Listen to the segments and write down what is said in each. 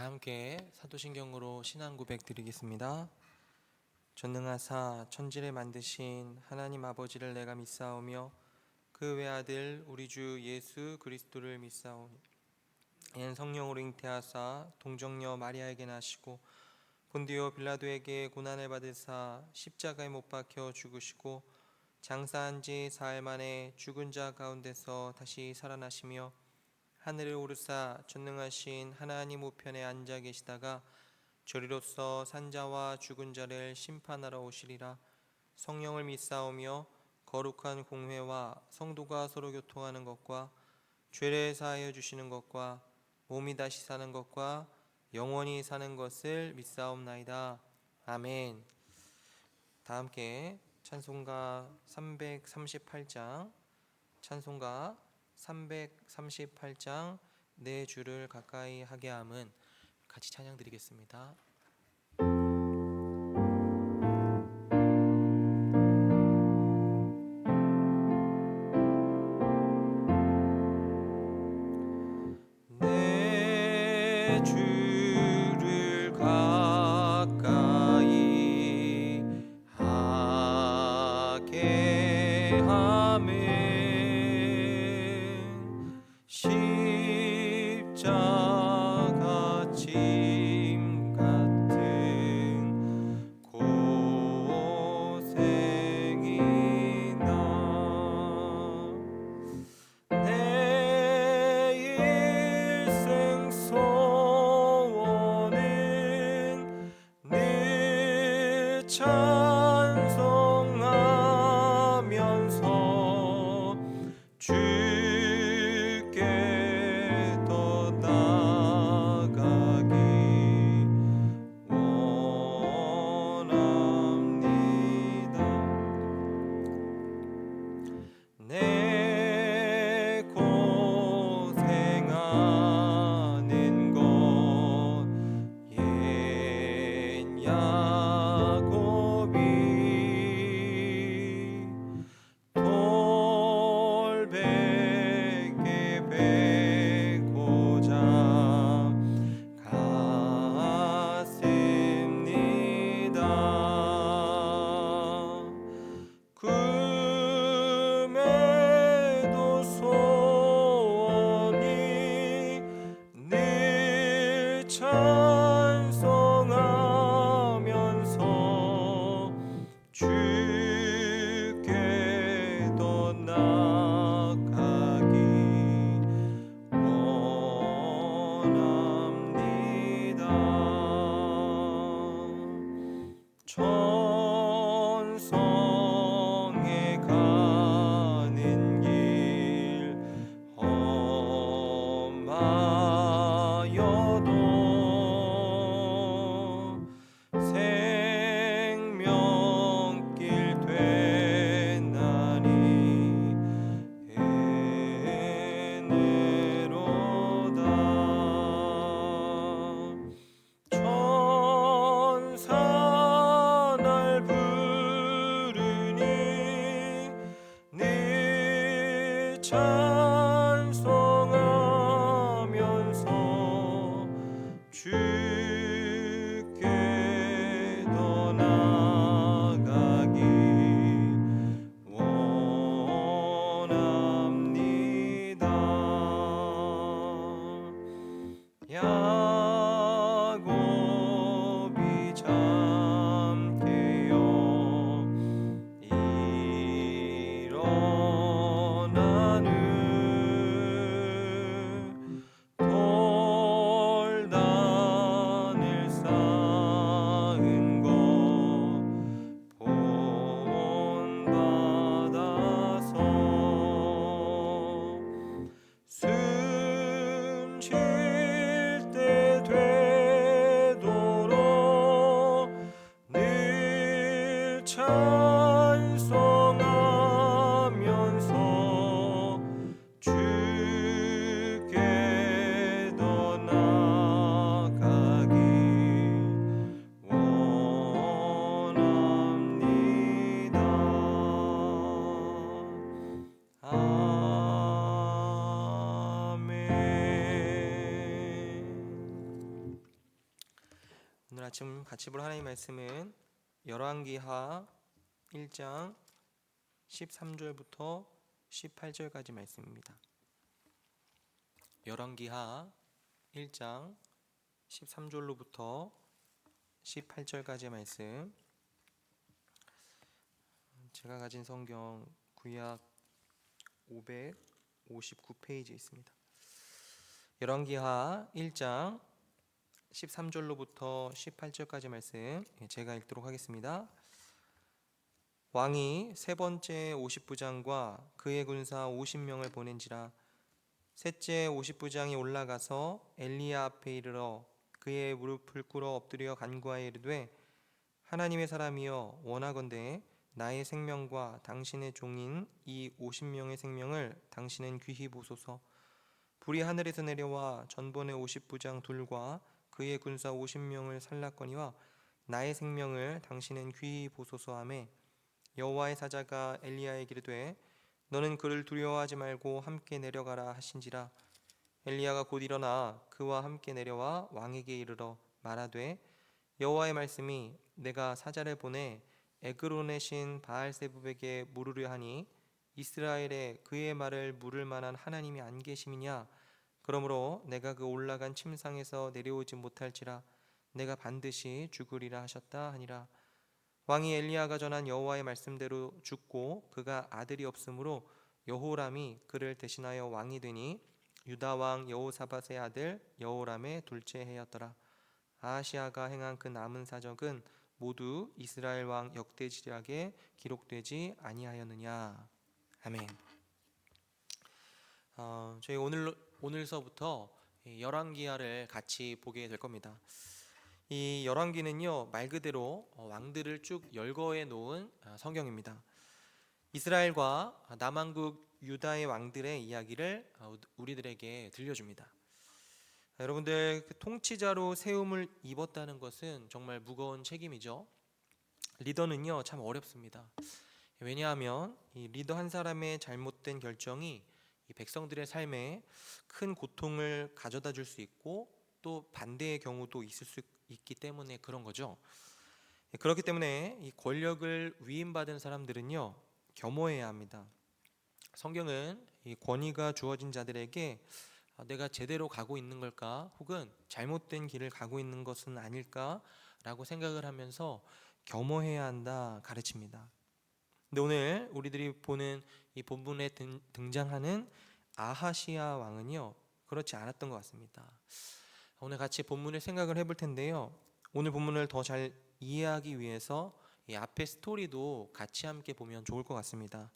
다 함께 사도신경으로 신앙 고백 드리겠습니다. 전능하사 천지를 만드신 하나님 아버지를 내가 믿사오며 그 외아들 우리 주 예수 그리스도를 믿사오니 이는 성령으로 잉태하사 동정녀 마리아에게 나시고 본디오 빌라도에게 고난을 받으사 십자가에 못 박혀 죽으시고 장사한 지 사흘 만에 죽은 자 가운데서 다시 살아나시며 하늘을 오르사 전능하신 하나님 우편에 앉아 계시다가 저리로서 산자와 죽은 자를 심판하러 오시리라. 성령을 믿사오며 거룩한 공회와 성도가 서로 교통하는 것과 죄를 사하여 주시는 것과 몸이 다시 사는 것과 영원히 사는 것을 믿사옵나이다. 아멘. 다 함께 찬송가 338장 찬송가 338장 내 주를 가까이 하게 함은 같이 찬양 드리겠습니다. 내 주를 가까이 하게 함은 십자가 짐 같은 고생이나 내 일생 소원은 늘 찬송하면서 주께 더 나아가기 원합니다. 내 고생하는 것 옛 야곱이 돌베개 베고자 갔습니다. 금에도 소원이 늘 찬송하면서 주께 더 나아가기 원합니다. 천성에 가는 길 험하여도 생명길 되나니 은혜로다. 천사 날 부르니 늘 찬송하면서 주께 더 나아가기 원합니다. 야곱이 잠 깨어 일어나는 오늘 아침 같이 볼 하나님의 말씀은 열왕기하 1장 13절부터 18절까지 말씀입니다. 열왕기하 1장 13절로부터 18절까지 말씀. 제가 가진 성경 구약 559페이지에 있습니다. 열왕기하 1장 13절로부터 18절까지 말씀 제가 읽도록 하겠습니다. 왕이 세 번째 50부장과 그의 군사 50명을 보낸지라. 셋째 50부장이 올라가서 엘리야 앞에 이르러 그의 무릎을 꿇어 엎드려 간구하여 이르되, 하나님의 사람이여, 원하건대 나의 생명과 당신의 종인 이 50명의 생명을 당신은 귀히 보소서. 불이 하늘에서 내려와 전번의 50부장 둘과 그의 군사 50명을 살랐거니와 나의 생명을 당신은 귀히 보소서 하매, 여호와의 사자가 엘리야에게 이르되, 너는 그를 두려워하지 말고 함께 내려가라 하신지라. 엘리야가 곧 일어나 그와 함께 내려와 왕에게 이르러 말하되, 여호와의 말씀이 내가 사자를 보내 에그론의 신 바알세붑에게 물으려 하니 이스라엘에 그의 말을 물을 만한 하나님이 안 계심이냐? 그러므로 내가 그 올라간 침상에서 내려오지 못할지라 내가 반드시 죽으리라 하셨다 하니라. 왕이 엘리야가 전한 여호와의 말씀대로 죽고 그가 아들이 없으므로 여호람이 그를 대신하여 왕이 되니 유다 왕 여호사밧의 아들 여호람의 둘째 해였더라. 아하시아가 행한 그 남은 사적은 모두 이스라엘 왕 역대지략에 기록되지 아니하였느냐. 아멘. 저희 오늘서부터 열왕기하를 같이 보게 될 겁니다. 이 열왕기는요, 말 그대로 왕들을 쭉 열거해 놓은 성경입니다. 이스라엘과 남왕국 유다의 왕들의 이야기를 우리들에게 들려줍니다. 여러분들, 통치자로 세움을 입었다는 것은 정말 무거운 책임이죠. 리더는요, 참 어렵습니다. 왜냐하면 이 리더 한 사람의 잘못된 결정이 이 백성들의 삶에 큰 고통을 가져다 줄 수 있고 또 반대의 경우도 있을 수 있기 때문에 그런 거죠. 그렇기 때문에 이 권력을 위임받은 사람들은요, 겸허해야 합니다. 성경은 이 권위가 주어진 자들에게 내가 제대로 가고 있는 걸까, 혹은 잘못된 길을 가고 있는 것은 아닐까라고 생각을 하면서 겸허해야 한다 가르칩니다. 근데 오늘 우리들이 보는 이 본문에 등장하는 아하시아 왕은요, 그렇지 않았던 것 같습니다. 오늘 같이 본문을 생각을 해볼 텐데요, 오늘 본문을 더 잘 이해하기 위해서 이 앞에 스토리도 같이 함께 보면 좋을 것 같습니다.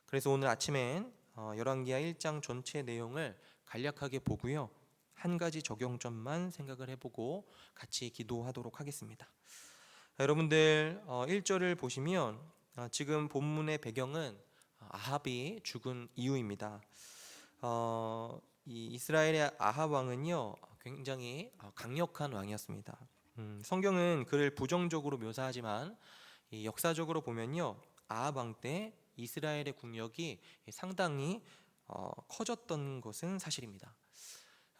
그래서 오늘 아침엔 열왕기하 1장 전체 내용을 간략하게 보고요, 한 가지 적용점만 생각을 해보고 같이 기도하도록 하겠습니다. 여러분들 1절을 보시면 지금 본문의 배경은 아합이 죽은 이유입니다. 이 이스라엘의 아합 왕은요, 굉장히 강력한 왕이었습니다. 성경은 그를 부정적으로 묘사하지만 이 역사적으로 보면요, 아합 왕 때 이스라엘의 국력이 상당히 커졌던 것은 사실입니다.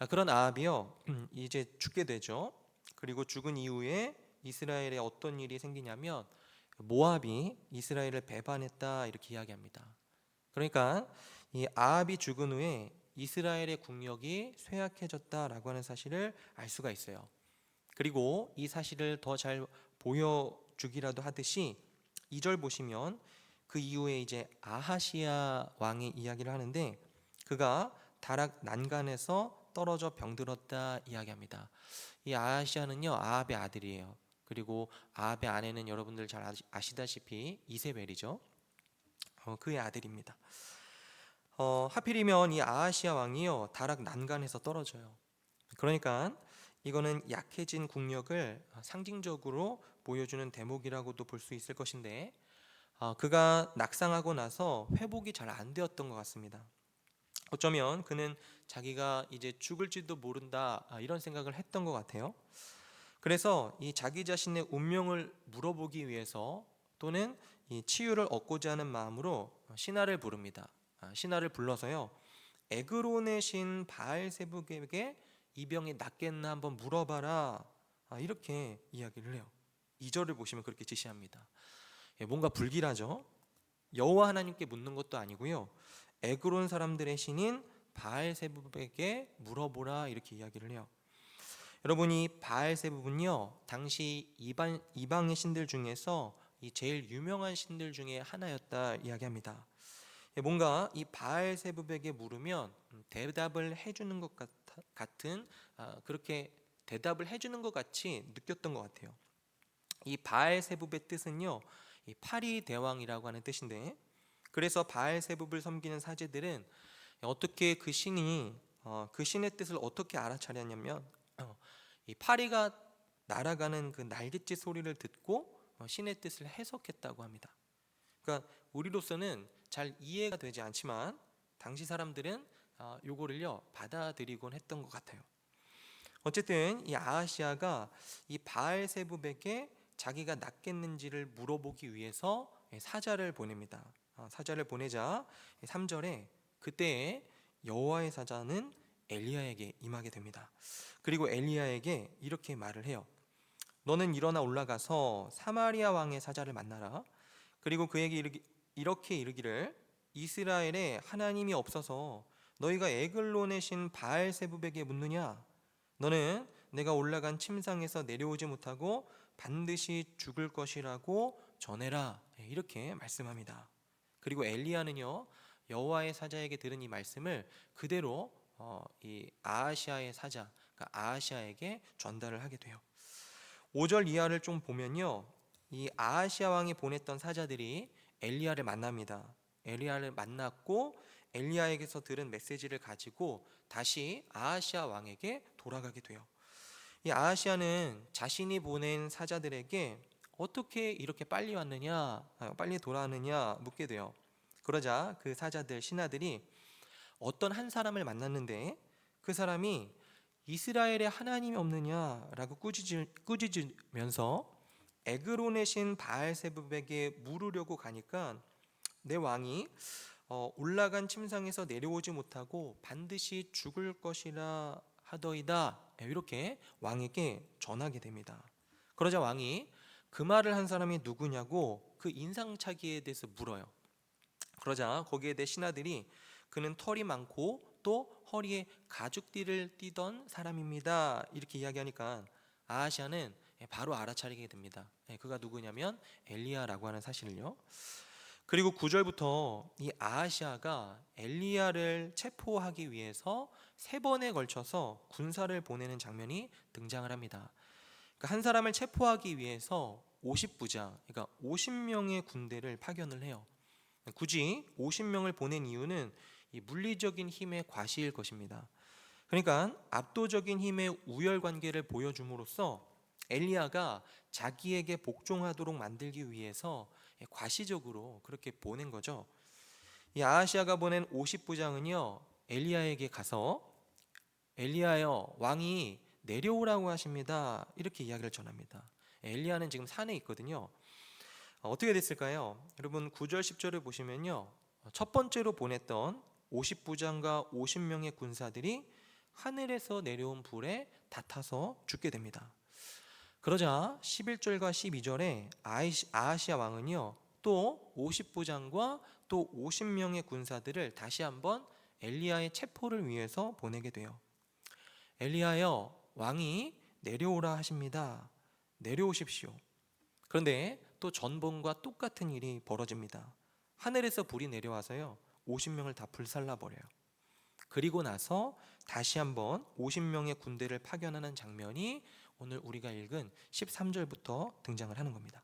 그런 아합이요, 이제 죽게 되죠. 그리고 죽은 이후에 이스라엘에 어떤 일이 생기냐면 모압이 이스라엘을 배반했다 이렇게 이야기합니다. 그러니까 이 아합이 죽은 후에 이스라엘의 국력이 쇠약해졌다라고 하는 사실을 알 수가 있어요. 그리고 이 사실을 더 잘 보여주기라도 하듯이 2절 보시면 그 이후에 이제 아하시아 왕의 이야기를 하는데, 그가 다락 난간에서 떨어져 병들었다 이야기합니다. 이 아하시아는요, 아합의 아들이에요. 그리고 아합의 아내는 여러분들 잘 아시다시피 이세벨이죠. 그의 아들입니다. 하필이면 이 아하시아 왕이요, 다락 난간에서 떨어져요. 그러니까 이거는 약해진 국력을 상징적으로 보여주는 대목이라고도 볼 수 있을 것인데, 그가 낙상하고 나서 회복이 잘 안 되었던 것 같습니다. 어쩌면 그는 자기가 이제 죽을지도 모른다 이런 생각을 했던 것 같아요. 그래서 이 자기 자신의 운명을 물어보기 위해서 또는 이 치유를 얻고자 하는 마음으로 신하를 부릅니다. 신하를 불러서요, 에그론의 신 바알세붑에게 이 병이 낫겠나 한번 물어봐라 이렇게 이야기를 해요. 2절을 보시면 그렇게 지시합니다. 뭔가 불길하죠. 여호와 하나님께 묻는 것도 아니고요, 에그론 사람들의 신인 바알세붑에게 물어보라 이렇게 이야기를 해요. 여러분이 바알세붑은요, 당시 이방의 신들 중에서 이 제일 유명한 신들 중에 하나였다 이야기합니다. 뭔가 이 바알세붑에게 물으면 대답을 해주는 것 같은, 그렇게 대답을 해주는 것 같이 느꼈던 것 같아요. 이 바알세붑의 뜻은요, 이 파리 대왕이라고 하는 뜻인데, 그래서 바알세붑을 섬기는 사제들은 어떻게 그 신이 그 신의 뜻을 어떻게 알아차렸냐면, 이 파리가 날아가는 그 날갯짓 소리를 듣고 신의 뜻을 해석했다고 합니다. 그러니까 우리로서는 잘 이해가 되지 않지만 당시 사람들은 요거를요 받아들이곤 했던 것 같아요. 어쨌든 이 아하시아가 이 바알세붑에게 자기가 낫겠는지를 물어보기 위해서 사자를 보냅니다. 사자를 보내자 3절에 그때 여호와의 사자는 엘리야에게 임하게 됩니다. 그리고 엘리야에게 이렇게 말을 해요. 너는 일어나 올라가서 사마리아 왕의 사자를 만나라. 그리고 그에게 이렇게 이르기를 이스라엘에 하나님이 없어서 너희가 에글론의 신 바알세붑에게 묻느냐? 너는 내가 올라간 침상에서 내려오지 못하고 반드시 죽을 것이라고 전해라. 이렇게 말씀합니다. 그리고 엘리야는요, 여호와의 사자에게 들은 이 말씀을 그대로 이 아하시아의 사자, 그러니까 아하시아에게 전달을 하게 돼요. 5절 이하를 좀 보면요, 이 아하시아 왕이 보냈던 사자들이 엘리야를 만납니다. 엘리야를 만났고 엘리야에게서 들은 메시지를 가지고 다시 아하시아 왕에게 돌아가게 돼요. 이 아하시아는 자신이 보낸 사자들에게 어떻게 이렇게 빨리 왔느냐, 빨리 돌아왔느냐 묻게 돼요. 그러자 그 사자들, 신하들이 어떤 한 사람을 만났는데 그 사람이 이스라엘에 하나님이 없느냐라고 꾸짖으면서 에그론의 신 바알세붑에게 물으려고 가니까 내 왕이 올라간 침상에서 내려오지 못하고 반드시 죽을 것이라 하더이다, 이렇게 왕에게 전하게 됩니다. 그러자 왕이 그 말을 한 사람이 누구냐고 그 인상착의에 대해서 물어요. 그러자 거기에 대해 신하들이 그는 털이 많고 또 허리에 가죽띠를 띠던 사람입니다, 이렇게 이야기하니까 아하시아는 바로 알아차리게 됩니다. 그가 누구냐면 엘리야라고 하는 사실을요. 그리고 9절부터 이 아하시아가 엘리야를 체포하기 위해서 3번에 걸쳐서 군사를 보내는 장면이 등장을 합니다. 그러니까 한 사람을 체포하기 위해서 50부장, 그러니까 50명의 군대를 파견을 해요. 굳이 50명을 보낸 이유는 이 물리적인 힘의 과시일 것입니다. 그러니까 압도적인 힘의 우열 관계를 보여줌으로써 엘리야가 자기에게 복종하도록 만들기 위해서 과시적으로 그렇게 보낸 거죠. 이 아하시아가 보낸 50부장은요 엘리야에게 가서 엘리야여, 왕이 내려오라고 하십니다, 이렇게 이야기를 전합니다. 엘리야는 지금 산에 있거든요. 어떻게 됐을까요? 여러분 9절 10절을 보시면요, 첫 번째로 보냈던 50부장과 50명의 군사들이 하늘에서 내려온 불에 다 타서 죽게 됩니다. 그러자 11절과 12절에 아하시아 왕은요 또 50부장과 또 50명의 군사들을 다시 한번 엘리야의 체포를 위해서 보내게 돼요. 엘리야여, 왕이 내려오라 하십니다. 내려오십시오. 그런데 또 전번과 똑같은 일이 벌어집니다. 하늘에서 불이 내려와서요 50명을 다 불살라버려요. 그리고 나서 다시 한번 50명의 군대를 파견하는 장면이 오늘 우리가 읽은 13절부터 등장을 하는 겁니다.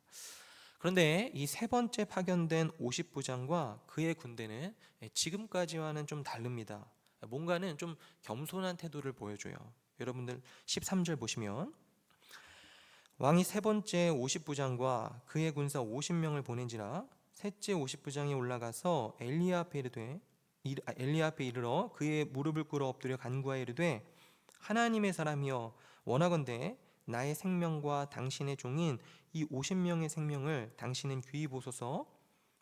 그런데 이 3번째 파견된 50부장과 그의 군대는 지금까지와는 좀 다릅니다. 뭔가는 좀 겸손한 태도를 보여줘요. 여러분들 13절 보시면 왕이 3번째 50부장과 그의 군사 50명을 보낸지라 셋째 50부장이 올라가서 엘리야 앞에 이르러 그의 무릎을 꿇어 엎드려 간구하여 이르되 하나님의 사람이여, 원하건대 나의 생명과 당신의 종인 이 50명의 생명을 당신은 귀히 보소서.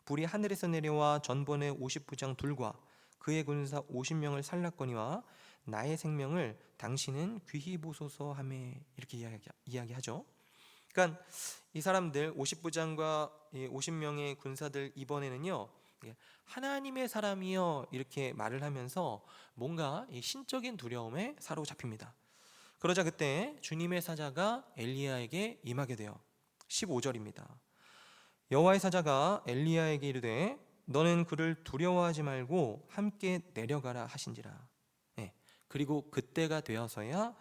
불이 하늘에서 내려와 전번의 50부장 둘과 그의 군사 50명을 살랐거니와 나의 생명을 당신은 귀히 보소서 하며 이렇게 이야기하죠. 그러니까 이 사람들 50부장과 50명의 군사들 이번에는요, 하나님의 사람이여 이렇게 말을 하면서 뭔가 신적인 두려움에 사로잡힙니다. 그러자 그때 주님의 사자가 엘리야에게 임하게 돼요. 15절입니다. 여호와의 사자가 엘리야에게 이르되 너는 그를 두려워하지 말고 함께 내려가라 하신지라. 그리고 그때가 되어서야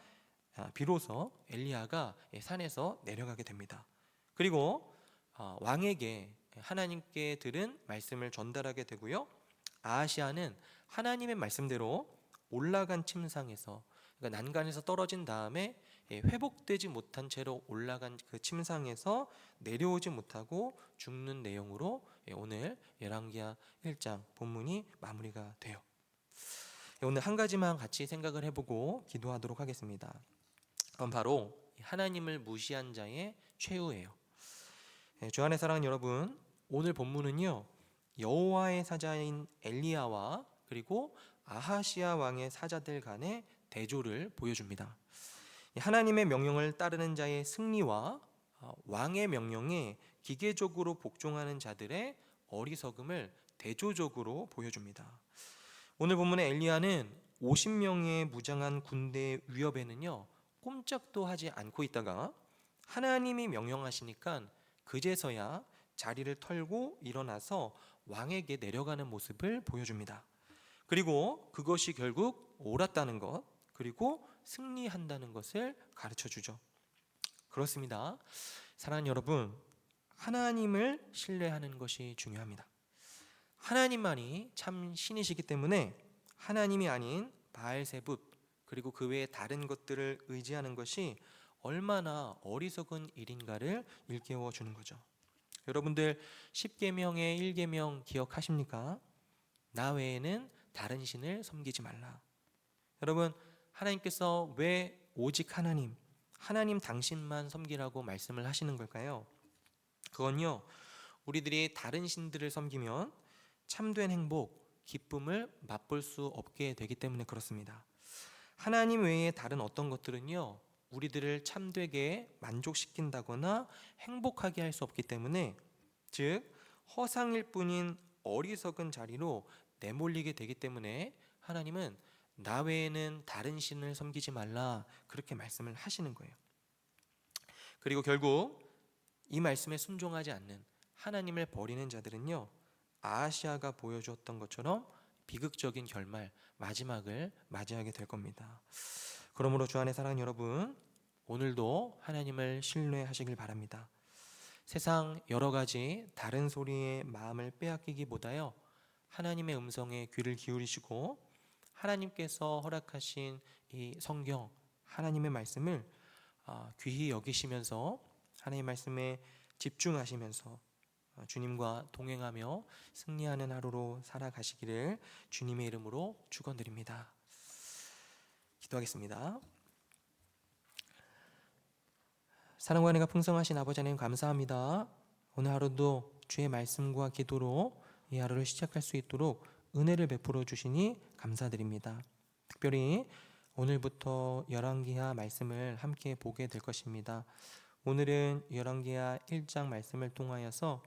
비로소 엘리야가 산에서 내려가게 됩니다. 그리고 왕에게 하나님께 들은 말씀을 전달하게 되고요. 아하시아는 하나님의 말씀대로 올라간 침상에서, 그러니까 난간에서 떨어진 다음에 회복되지 못한 채로 올라간 그 침상에서 내려오지 못하고 죽는 내용으로 오늘 열왕기하 1장 본문이 마무리가 돼요. 오늘 한 가지만 같이 생각을 해보고 기도하도록 하겠습니다. 그건 바로 하나님을 무시한 자의 최후예요. 주 안에 사랑하는 여러분, 오늘 본문은요, 여호와의 사자인 엘리야와 그리고 아하시아 왕의 사자들 간의 대조를 보여줍니다. 하나님의 명령을 따르는 자의 승리와 왕의 명령에 기계적으로 복종하는 자들의 어리석음을 대조적으로 보여줍니다. 오늘 본문의 엘리야는 50명의 무장한 군대의 위협에는요, 꼼짝도 하지 않고 있다가 하나님이 명령하시니까 그제서야 자리를 털고 일어나서 왕에게 내려가는 모습을 보여줍니다. 그리고 그것이 결국 옳았다는 것, 그리고 승리한다는 것을 가르쳐 주죠. 그렇습니다. 사랑하는 여러분, 하나님을 신뢰하는 것이 중요합니다. 하나님만이 참 신이시기 때문에 하나님이 아닌 바알세붑 그리고 그 외의 다른 것들을 의지하는 것이 얼마나 어리석은 일인가를 일깨워 주는 거죠. 여러분들 10계명의 1계명 기억하십니까? 나 외에는 다른 신을 섬기지 말라. 여러분, 하나님께서 왜 오직 하나님 당신만 섬기라고 말씀을 하시는 걸까요? 그건요, 우리들이 다른 신들을 섬기면 참된 행복, 기쁨을 맛볼 수 없게 되기 때문에 그렇습니다. 하나님 외에 다른 어떤 것들은요, 우리들을 참되게 만족시킨다거나 행복하게 할 수 없기 때문에, 즉 허상일 뿐인 어리석은 자리로 내몰리게 되기 때문에 하나님은 나 외에는 다른 신을 섬기지 말라 그렇게 말씀을 하시는 거예요. 그리고 결국 이 말씀에 순종하지 않는, 하나님을 버리는 자들은요, 아하시아가 보여주었던 것처럼 비극적인 결말, 마지막을 맞이하게 될 겁니다. 그러므로 주 안에 사랑하는 여러분, 오늘도 하나님을 신뢰하시길 바랍니다. 세상 여러 가지 다른 소리에 마음을 빼앗기기보다요, 하나님의 음성에 귀를 기울이시고 하나님께서 허락하신 이 성경, 하나님의 말씀을 귀히 여기시면서 하나님의 말씀에 집중하시면서 주님과 동행하며 승리하는 하루로 살아가시기를 주님의 이름으로 축원드립니다. 기도하겠습니다. 사랑과 은혜가 풍성하신 아버지 하나님 감사합니다. 오늘 하루도 주의 말씀과 기도로 이 하루를 시작할 수 있도록 은혜를 베풀어 주시니 감사드립니다. 특별히 오늘부터 열왕기하 말씀을 함께 보게 될 것입니다. 오늘은 열왕기하 1장 말씀을 통하여서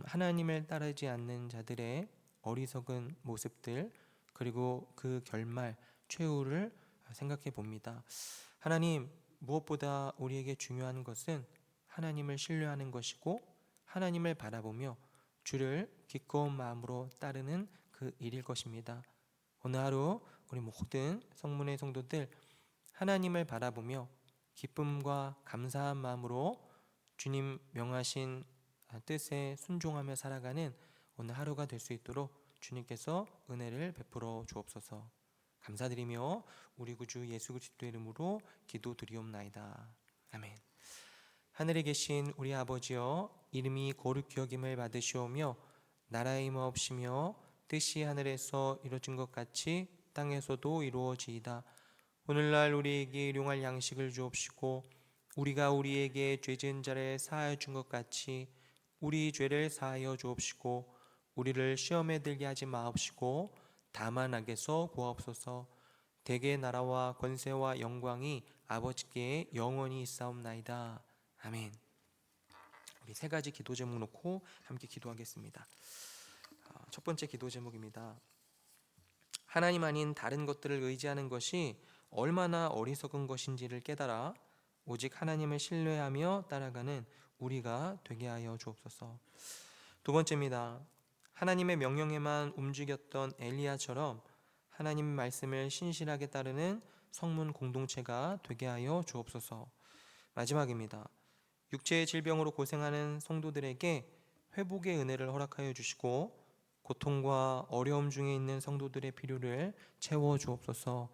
하나님을 따르지 않는 자들의 어리석은 모습들, 그리고 그 결말, 최후를 생각해 봅니다. 하나님, 무엇보다 우리에게 중요한 것은 하나님을 신뢰하는 것이고 하나님을 바라보며 주를 기꺼운 마음으로 따르는 그 일일 것입니다. 오늘 하루 우리 모든 성문의 성도들 하나님을 바라보며 기쁨과 감사한 마음으로 주님 명하신 뜻에 순종하며 살아가는 오늘 하루가 될 수 있도록 주님께서 은혜를 베풀어 주옵소서. 감사드리며 우리 구주 예수 그리스도의 이름으로 기도드리옵나이다. 아멘. 하늘에 계신 우리 아버지여, 이름이 거룩히 여김을 받으시오며 나라의 임하옵시며 뜻이 하늘에서 이루어진 것 같이 땅에서도 이루어지이다. 오늘날 우리에게 일용할 양식을 주옵시고 우리가 우리에게 죄 지은 자를 사하여 준 것 같이 우리 죄를 사하여 주옵시고 우리를 시험에 들게 하지 마옵시고 다만 악에서 구하옵소서. 대개의 나라와 권세와 영광이 아버지께 영원히 있사옵나이다. 아멘. 우리 세 가지 기도 제목 놓고 함께 기도하겠습니다. 첫 번째 기도 제목입니다. 하나님 아닌 다른 것들을 의지하는 것이 얼마나 어리석은 것인지를 깨달아 오직 하나님을 신뢰하며 따라가는 우리가 되게 하여 주옵소서. 두 번째입니다. 하나님의 명령에만 움직였던 엘리야처럼 하나님 말씀을 신실하게 따르는 성문 공동체가 되게 하여 주옵소서. 마지막입니다. 육체의 질병으로 고생하는 성도들에게 회복의 은혜를 허락하여 주시고 고통과 어려움 중에 있는 성도들의 필요를 채워 주옵소서.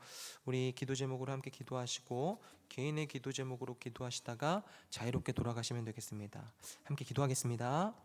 우리 기도 제목으로 함께 기도하시고 개인의 기도 제목으로 기도하시다가 자유롭게 돌아가시면 되겠습니다. 함께 기도하겠습니다.